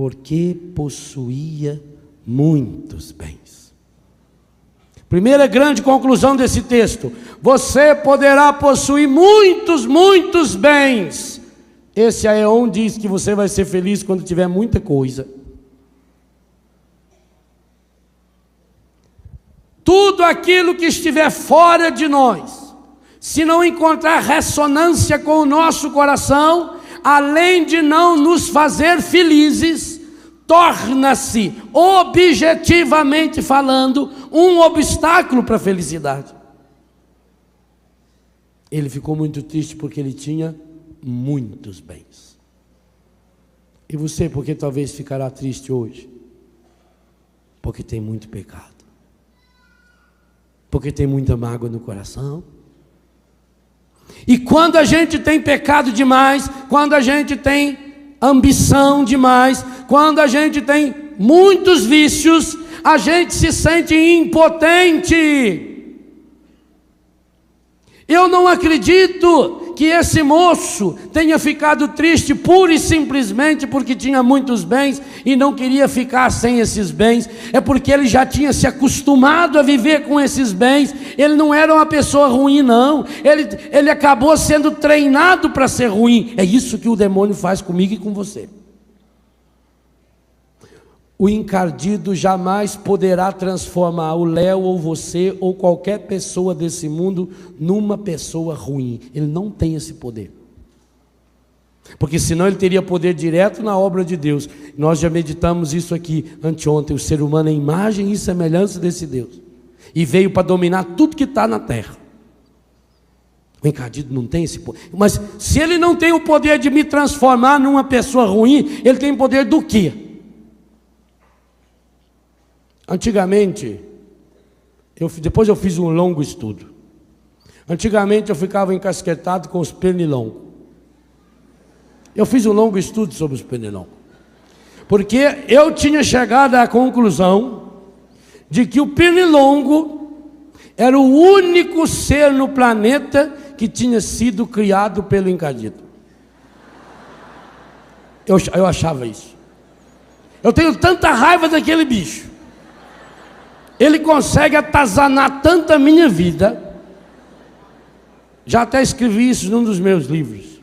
porque possuía muitos bens. Primeira grande conclusão desse texto: você poderá possuir muitos bens. Esse Aeon diz que você vai ser feliz quando tiver muita coisa. Tudo aquilo que estiver fora de nós, se não encontrar ressonância com o nosso coração, além de não nos fazer felizes, torna-se, objetivamente falando, um obstáculo para a felicidade. Ele ficou muito triste porque ele tinha muitos bens. E você, por que talvez ficará triste hoje? Porque tem muito pecado. Porque tem muita mágoa no coração. E quando a gente tem pecado demais, quando a gente tem ambição demais, quando a gente tem muitos vícios, a gente se sente impotente. Eu não acredito que esse moço tenha ficado triste pura e simplesmente porque tinha muitos bens e não queria ficar sem esses bens. É porque ele já tinha se acostumado a viver com esses bens. Ele não era uma pessoa ruim, não. Ele acabou sendo treinado para ser ruim. É isso que o demônio faz comigo e com você. O encardido jamais poderá transformar o Léo ou você ou qualquer pessoa desse mundo numa pessoa ruim. Ele não tem esse poder. Porque senão ele teria poder direto na obra de Deus. Nós já meditamos isso aqui anteontem. O ser humano é imagem e semelhança desse Deus. E veio para dominar tudo que está na terra. O encardido não tem esse poder. Mas se ele não tem o poder de me transformar numa pessoa ruim, ele tem poder do quê? Antigamente, depois eu fiz um longo estudo. Antigamente eu ficava encasquetado com os pernilongos. Eu fiz um longo estudo sobre os pernilongos. Porque eu tinha chegado à conclusão de que o pernilongo era o único ser no planeta que tinha sido criado pelo encardido. Eu achava isso. Eu tenho tanta raiva daquele bicho. Ele consegue atazanar tanto a minha vida. Já até escrevi isso num dos meus livros.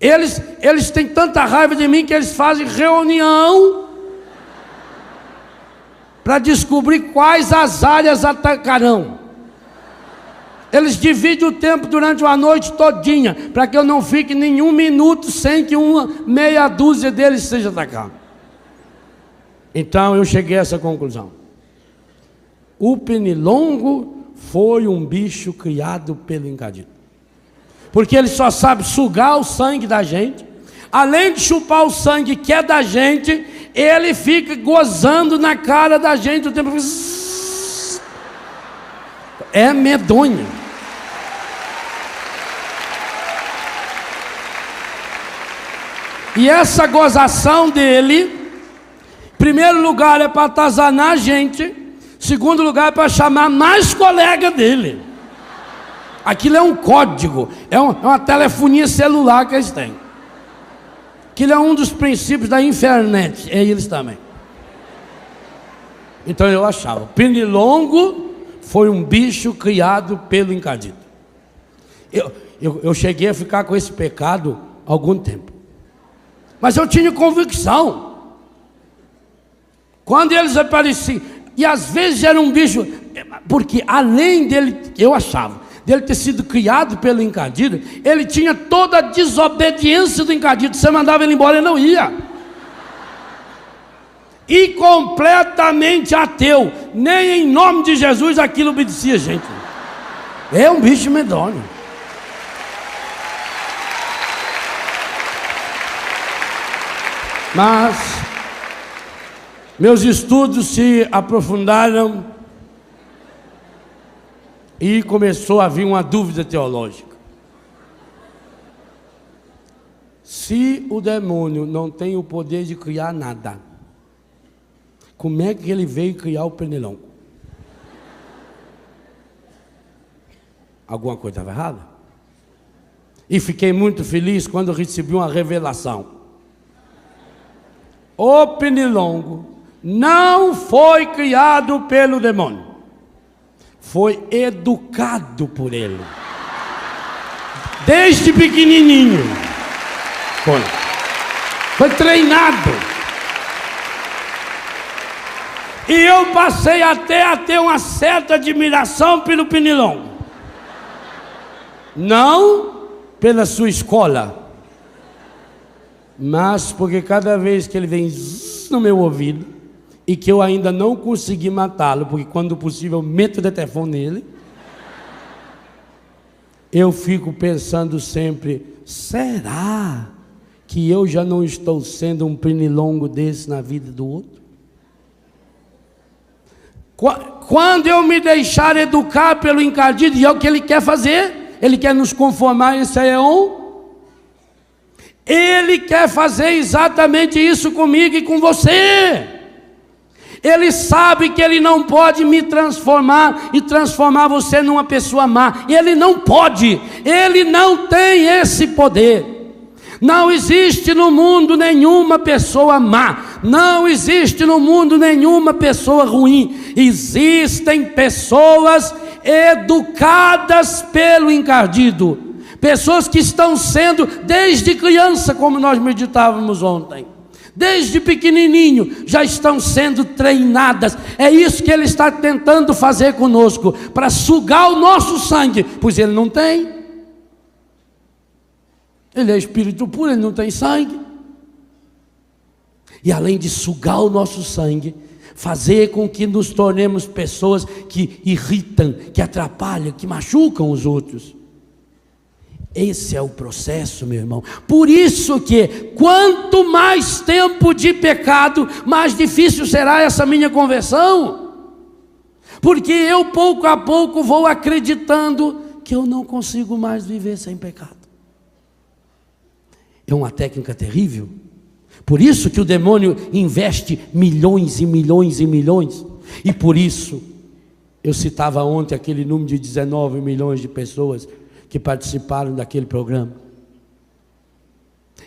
Eles têm tanta raiva de mim que eles fazem reunião para descobrir quais as áreas atacarão. Eles dividem o tempo durante uma noite todinha, para que eu não fique nenhum minuto sem que uma meia dúzia deles seja atacado. Então eu cheguei a essa conclusão. O pernilongo foi um bicho criado pelo encardido. Porque ele só sabe sugar o sangue da gente. Além de chupar o sangue que é da gente, ele fica gozando na cara da gente o tempo. É medonho. E essa gozação dele, em primeiro lugar, é para atazanar a gente. Segundo lugar, é para chamar mais colega dele. Aquilo é um código, é uma telefonia celular que eles têm. Aquilo é um dos princípios da internet, é eles também. Então eu achava, pernilongo foi um bicho criado pelo encardido. Eu cheguei a ficar com esse pecado há algum tempo. Mas eu tinha convicção. Quando eles apareciam, e às vezes era um bicho, porque além dele, eu achava, dele ter sido criado pelo encardido, ele tinha toda a desobediência do encardido. Você mandava ele embora, ele não ia. E completamente ateu. Nem em nome de Jesus aquilo obedecia, gente. É um bicho medonho. Mas meus estudos se aprofundaram e começou a vir uma dúvida teológica. Se o demônio não tem o poder de criar nada, como é que ele veio criar o pernilongo? Alguma coisa estava errada? E fiquei muito feliz quando recebi uma revelação. o Pernilongo não foi criado pelo demônio, foi educado por ele. Desde pequenininho. Foi treinado. E eu passei até a ter uma certa admiração pelo Pernilongo. Não pela sua escola, mas porque cada vez que ele vem no meu ouvido, e que eu ainda não consegui matá-lo, porque quando possível eu meto o telefone nele, eu fico pensando sempre, será que eu já não estou sendo um pernilongo desse na vida do outro? Quando eu me deixar educar pelo encardido, e é o que ele quer fazer, ele quer nos conformar em Seon, ele quer fazer exatamente isso comigo e com você. Ele sabe que ele não pode me transformar e transformar você numa pessoa má. Ele não pode, ele não tem esse poder. Não existe no mundo nenhuma pessoa má, não existe no mundo nenhuma pessoa ruim. Existem pessoas educadas pelo encardido, pessoas que estão sendo desde criança, como nós meditávamos ontem, desde pequenininho já estão sendo treinadas. É isso que ele está tentando fazer conosco, para sugar o nosso sangue, pois ele não tem. Ele é espírito puro, ele não tem sangue. E além de sugar o nosso sangue, fazer com que nos tornemos pessoas que irritam, que atrapalham, que machucam os outros. Esse é o processo, meu irmão. Por isso que quanto mais tempo de pecado, mais difícil será essa minha conversão. Porque eu pouco a pouco vou acreditando que eu não consigo mais viver sem pecado. É uma técnica terrível. Por isso que o demônio investe milhões e milhões e milhões. E por isso, eu citava ontem aquele número de 19 milhões de pessoas que participaram daquele programa.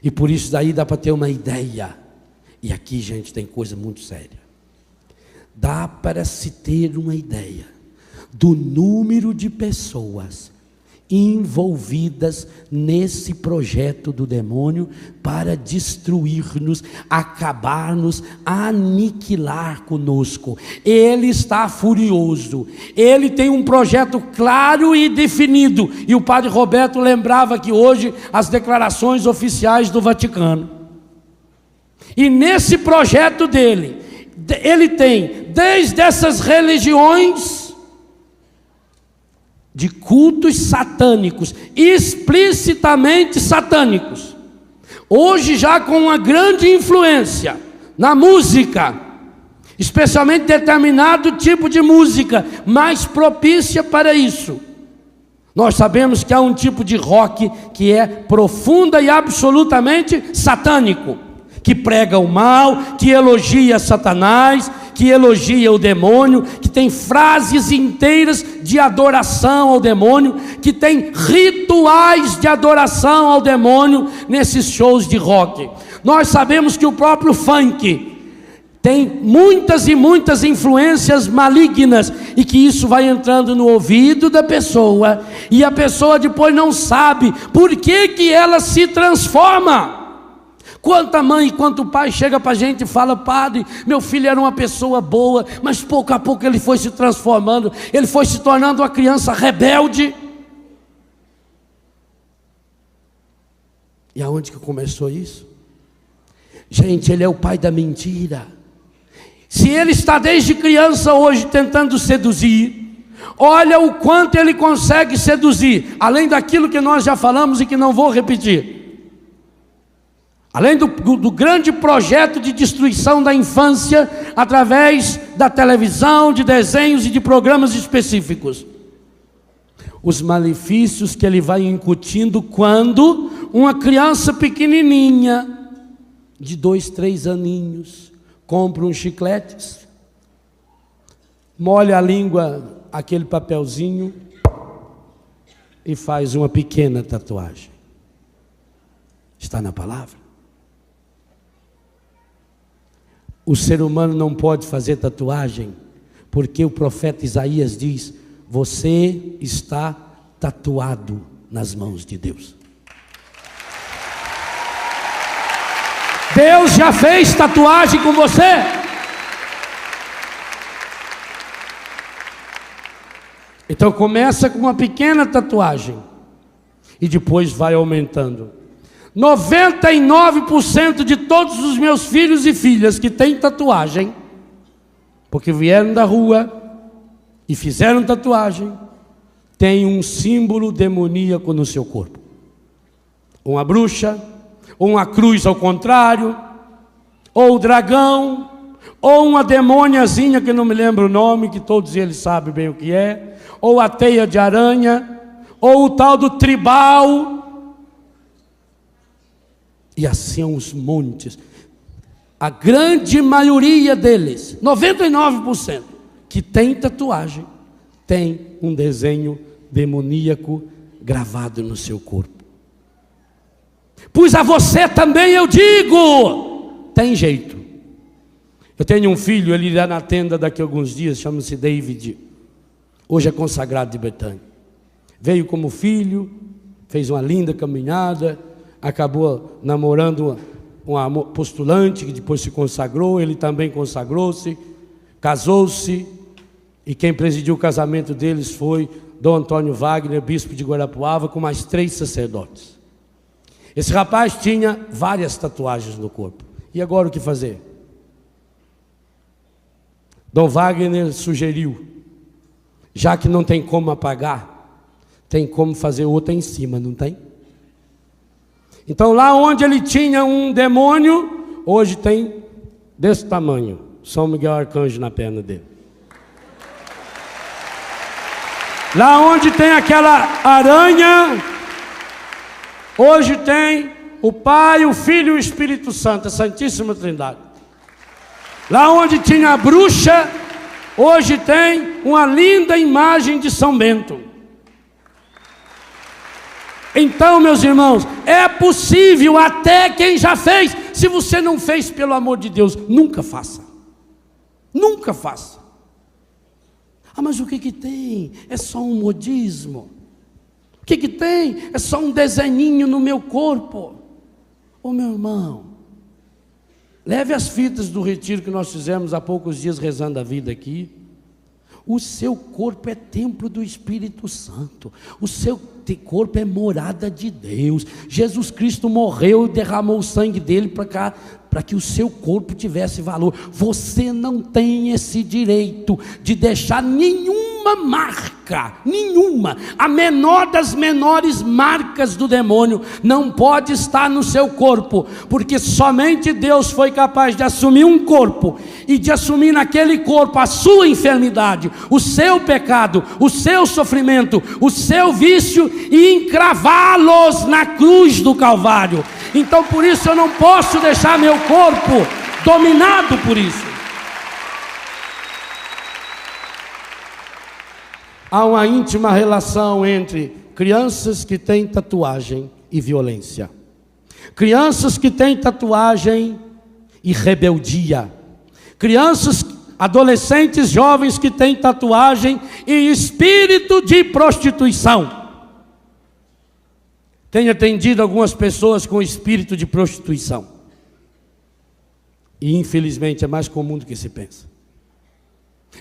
E por isso daí dá para ter uma ideia. E aqui, gente, tem coisa muito séria. Dá para se ter uma ideia do número de pessoas envolvidas nesse projeto do demônio para destruir-nos, acabar-nos, aniquilar conosco. Ele está furioso, ele tem um projeto claro e definido, e o padre Roberto lembrava que hoje as declarações oficiais do Vaticano, e nesse projeto dele, ele tem desde essas religiões de cultos satânicos, explicitamente satânicos, hoje já com uma grande influência na música, especialmente determinado tipo de música mais propícia para isso. Nós sabemos que há um tipo de rock que é profunda e absolutamente satânico, que prega o mal, que elogia Satanás, que elogia o demônio, que tem frases inteiras de adoração ao demônio, que tem rituais de adoração ao demônio nesses shows de rock. Nós sabemos que o próprio funk tem muitas e muitas influências malignas, e que isso vai entrando no ouvido da pessoa, e a pessoa depois não sabe por que ela se transforma. Quanta mãe e quanto pai chega para a gente e fala: padre, meu filho era uma pessoa boa, mas pouco a pouco ele foi se transformando, ele foi se tornando uma criança rebelde. E aonde que começou isso? Gente, ele é o pai da mentira. Se ele está desde criança hoje tentando seduzir, olha o quanto ele consegue seduzir, além daquilo que nós já falamos e que não vou repetir. Além do grande projeto de destruição da infância, através da televisão, de desenhos e de programas específicos. Os malefícios que ele vai incutindo quando uma criança pequenininha, de 2, 3 aninhos, compra uns chicletes, molha a língua, aquele papelzinho, e faz uma pequena tatuagem. Está na palavra. O ser humano não pode fazer tatuagem, porque o profeta Isaías diz: você está tatuado nas mãos de Deus. Deus já fez tatuagem com você. Então começa com uma pequena tatuagem e depois vai aumentando. 99% de todos os meus filhos e filhas que têm tatuagem, porque vieram da rua e fizeram tatuagem, tem um símbolo demoníaco no seu corpo. Uma bruxa, ou uma cruz ao contrário, ou o dragão, ou uma demôniazinha que não me lembro o nome, que todos eles sabem bem o que é, ou a teia de aranha, ou o tal do tribal, e assim os montes. A grande maioria deles, 99%, que tem tatuagem, tem um desenho demoníaco gravado no seu corpo. Pois a você também eu digo, tem jeito. Eu tenho um filho, ele irá na tenda daqui a alguns dias, chama-se David, hoje é consagrado de Betânia. Veio como filho, fez uma linda caminhada, acabou namorando uma postulante que depois se consagrou, ele também consagrou-se, casou-se, e quem presidiu o casamento deles foi Dom Antônio Wagner, bispo de Guarapuava, com mais 3 sacerdotes. Esse rapaz tinha várias tatuagens no corpo. E agora o que fazer? Dom Wagner sugeriu, já que não tem como apagar, tem como fazer outra em cima, não tem? Então lá onde ele tinha um demônio, hoje tem desse tamanho, São Miguel Arcanjo na perna dele. Lá onde tem aquela aranha, hoje tem o Pai, o Filho e o Espírito Santo, a Santíssima Trindade. Lá onde tinha a bruxa, hoje tem uma linda imagem de São Bento. Então, meus irmãos, é possível, até quem já fez. Se você não fez, pelo amor de Deus, nunca faça. Nunca faça. Ah, mas o que que tem? É só um modismo. O que que tem? É só um desenhinho no meu corpo. Ô meu irmão, leve as fitas do retiro que nós fizemos há poucos dias rezando a vida aqui. O seu corpo é templo do Espírito Santo. O seu corpo é morada de Deus. Jesus Cristo morreu e derramou o sangue dele para que o seu corpo tivesse valor. Você não tem esse direito de deixar nenhuma marca, nenhuma, a menor das menores marcas do demônio não pode estar no seu corpo, porque somente Deus foi capaz de assumir um corpo e de assumir naquele corpo a sua enfermidade, o seu pecado, o seu sofrimento, o seu vício e encravá-los na cruz do Calvário. Então por isso eu não posso deixar meu corpo dominado por isso. Há uma íntima relação entre crianças que têm tatuagem e violência. Crianças que têm tatuagem e rebeldia. Crianças, adolescentes, jovens que têm tatuagem e espírito de prostituição. Tenho atendido algumas pessoas com espírito de prostituição. E infelizmente é mais comum do que se pensa.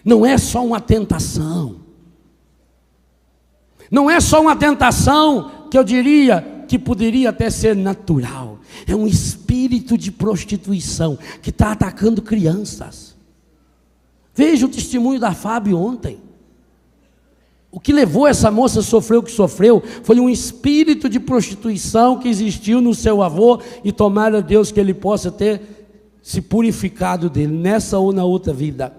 Não é só uma tentação. Não é só uma tentação que eu diria que poderia até ser natural. É um espírito de prostituição que está atacando crianças. Veja o testemunho da Fábio ontem. O que levou essa moça a sofrer o que sofreu foi um espírito de prostituição que existiu no seu avô, e tomara Deus que ele possa ter se purificado dele, nessa ou na outra vida.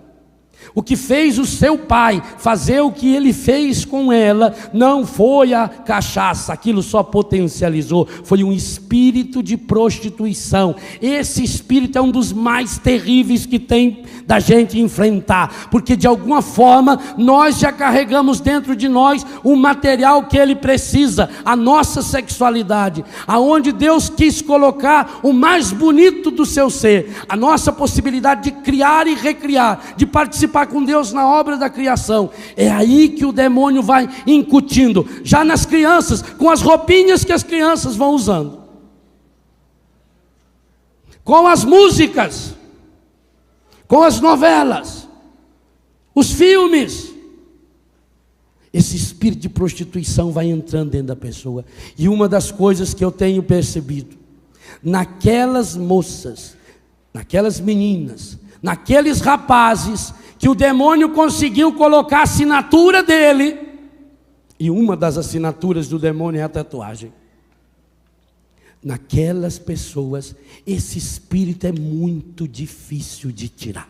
O que fez o seu pai fazer o que ele fez com ela não foi a cachaça, aquilo só potencializou, foi um espírito de prostituição. Esse espírito é um dos mais terríveis que tem da gente enfrentar, porque de alguma forma nós já carregamos dentro de nós o material que ele precisa, a nossa sexualidade, aonde Deus quis colocar o mais bonito do seu ser, a nossa possibilidade de criar e recriar, de participar com Deus na obra da criação. É aí que o demônio vai incutindo, já nas crianças, com as roupinhas que as crianças vão usando, com as músicas, com as novelas, os filmes. Esse espírito de prostituição vai entrando dentro da pessoa. E uma das coisas que eu tenho percebido, naquelas moças, naquelas meninas, naqueles rapazes, que o demônio conseguiu colocar a assinatura dele, e uma das assinaturas do demônio é a tatuagem. Naquelas pessoas, esse espírito é muito difícil de tirar.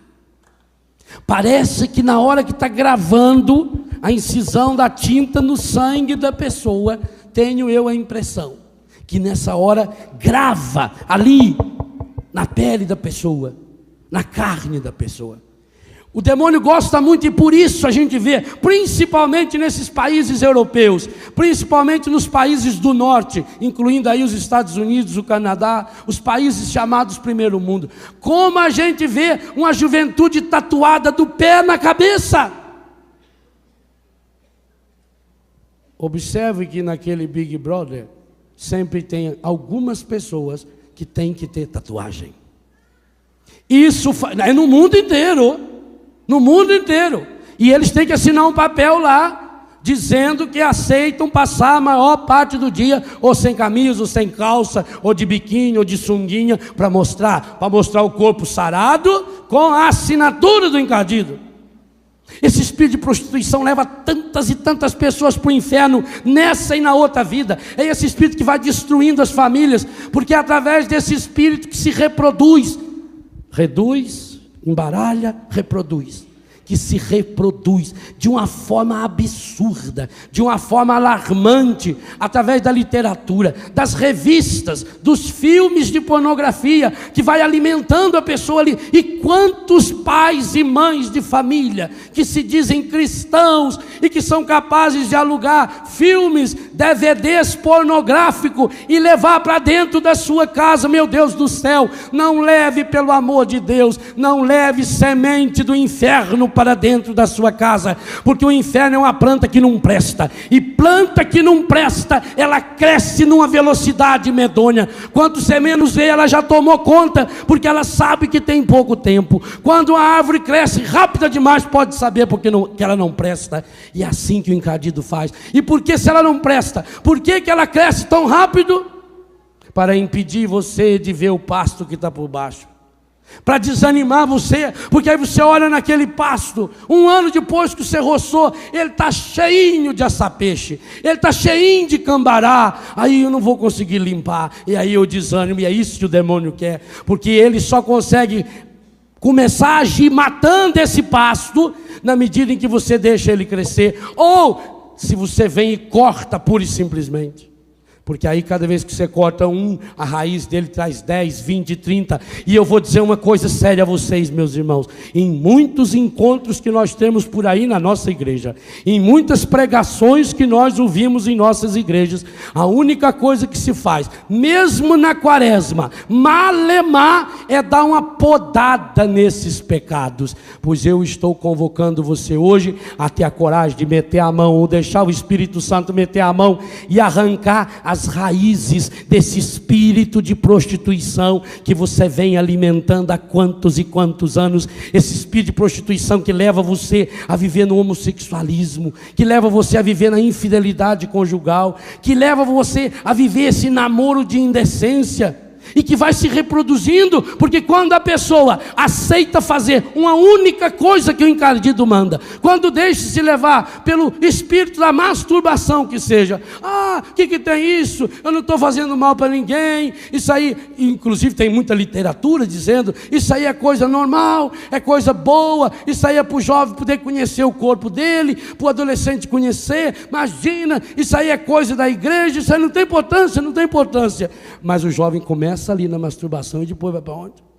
Parece que na hora que está gravando a incisão da tinta no sangue da pessoa, tenho eu a impressão que nessa hora grava ali na pele da pessoa, na carne da pessoa. O demônio gosta muito, e por isso a gente vê, principalmente nesses países europeus, principalmente nos países do norte, incluindo aí os Estados Unidos, o Canadá, os países chamados primeiro mundo, como a gente vê uma juventude tatuada do pé na cabeça. Observe que naquele Big Brother sempre tem algumas pessoas que têm que ter tatuagem. Isso é no mundo inteiro. No mundo inteiro. E eles têm que assinar um papel lá, dizendo que aceitam passar a maior parte do dia, ou sem camisa, ou sem calça, ou de biquíni, ou de sunguinha, para mostrar o corpo sarado, com a assinatura do encardido. Esse espírito de prostituição leva tantas e tantas pessoas para o inferno, nessa e na outra vida. É esse espírito que vai destruindo as famílias, porque é através desse espírito que se reproduz, reduz, embaralha, reproduz, que se reproduz de uma forma absurda, de uma forma alarmante, através da literatura, das revistas, dos filmes de pornografia, que vai alimentando a pessoa ali. E quantos pais e mães de família que se dizem cristãos e que são capazes de alugar filmes, DVDs pornográficos e levar para dentro da sua casa. Meu Deus do céu, não leve, pelo amor de Deus, não leve semente do inferno para dentro da sua casa, porque o inferno é uma planta que não presta, e planta que não presta, ela cresce numa velocidade medonha. Quando você menos vê, ela já tomou conta, porque ela sabe que tem pouco tempo. Quando a árvore cresce rápida demais, pode saber que ela não presta. E é assim que o encardido faz. E por que, se ela não presta, por que ela cresce tão rápido? Para impedir você de ver o pasto que está por baixo, para desanimar você, porque aí você olha naquele pasto, um ano depois que você roçou, ele está cheinho de açapeixe, ele está cheinho de cambará, aí eu não vou conseguir limpar, e aí eu desanimo. E é isso que o demônio quer, porque ele só consegue começar a agir matando esse pasto, na medida em que você deixa ele crescer, ou se você vem e corta pura e simplesmente. Porque aí cada vez que você corta um, a raiz dele traz 10, 20, 30. E eu vou dizer uma coisa séria a vocês, meus irmãos. Em muitos encontros que nós temos por aí na nossa igreja, em muitas pregações que nós ouvimos em nossas igrejas, a única coisa que se faz, mesmo na quaresma, malemar, é dar uma podada nesses pecados. Pois eu estou convocando você hoje a ter a coragem de meter a mão, ou deixar o Espírito Santo meter a mão e arrancar as raízes desse espírito de prostituição que você vem alimentando há quantos e quantos anos. Esse espírito de prostituição que leva você a viver no homossexualismo, que leva você a viver na infidelidade conjugal, que leva você a viver esse namoro de indecência. e que vai se reproduzindo, porque quando a pessoa aceita fazer uma única coisa que o encardido manda, quando deixa-se levar pelo espírito da masturbação, que seja, o que tem isso? Eu não estou fazendo mal para ninguém. Isso aí, inclusive tem muita literatura dizendo, isso aí é coisa normal, é coisa boa, isso aí é para o jovem poder conhecer o corpo dele, para o adolescente conhecer. Imagina, isso aí é coisa da igreja, isso aí não tem importância, não tem importância. Mas o jovem começa ali na masturbação e depois vai para onde?